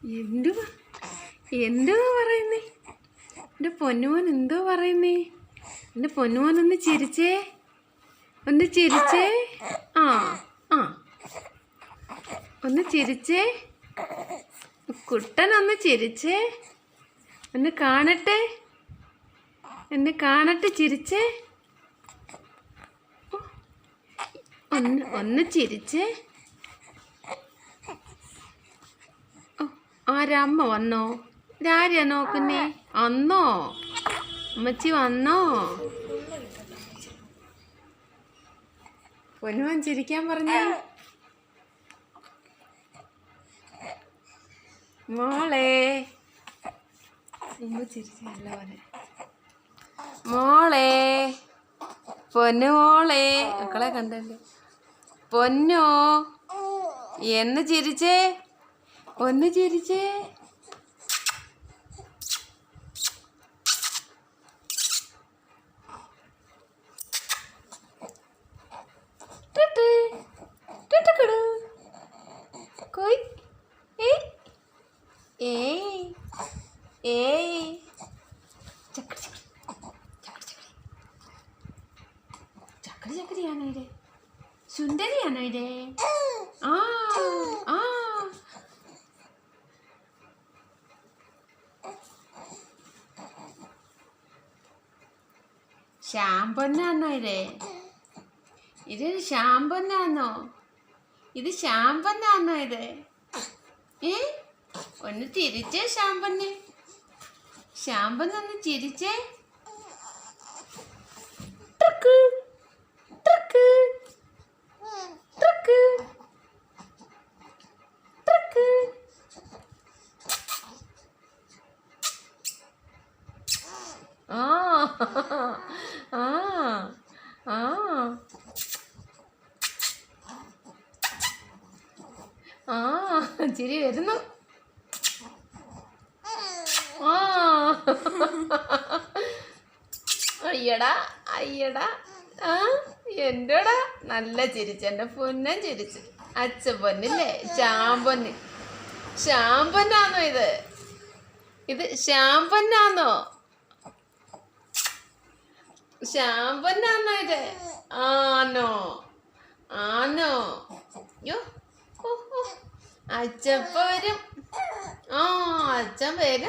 എന്തുവാ എന്തുവാ പറയുന്നേ? എൻ്റെ പൊന്നുമോൻ എന്തോ പറയുന്നേ? എൻ്റെ പൊന്നുമോൻ ഒന്ന് ചിരിച്ചേ, ഒന്ന് ചിരിച്ചേ. ആ ആ ഒന്ന് ചിരിച്ചേ, കുട്ടനൊന്ന് ചിരിച്ചേ, ഒന്ന് കാണട്ടെ, എന്നെ കാണട്ടെ, ചിരിച്ചേ. ഒന്ന് ചിരിച്ചേ. ആരമ്മ വന്നോ? ഇതാരെയാ നോക്കുന്നേ? വന്നോ അമ്മച്ചി? വന്നോ? പൊന്നുമോൻ ചിരിക്കാൻ പറഞ്ഞേ. മോളെ ചിരിച്ചല്ല പോലെ. മോളെ, പൊന്നു മോളെ, മക്കളെ കണ്ടല്ലോ. പൊന്നോ എന്ന് ചിരിച്ചേ, ഒന്ന് ചിരിച്ചേ. ചക്കരയാണോ ഇത്? സുന്ദരിയാണോ ഇത്? ആ ആ ഷാമ്പൊന്നാണോ ഇത്? ഇത് ഷാമ്പൊന്നാണോ? ഇത് ഷാമ്പൊന്നാണോ ഇത്? ഒന്ന് ചിരിച്ചേ ഷാമ്പൊന്ന്. ഷാമ്പൊന്നൊന്ന് ചിരിച്ചേ. Trick trick trick trick. ആ ആ ആ ആ ചിരി വരുന്നു. ആ അയ്യടാ അയ്യടാ. ആ എന്റെടാ നല്ല ചിരിച്ച്, എൻ്റെ പൊന്നൻ ചിരിച്ച്. അച്ഛ പൊന്നില്ലേ? ഷാമ്പൊന്ന്. ഷാമ്പൊന്നാണോ ഇത്? ഇത് ഷാമ്പൊന്നാണോ? ഷാമ്പൊന്നാണോ ഇത്? ആണോ ആണോ? യോ അച്ഛപ്പ വരും. ആ അച്ഛൻ വരും.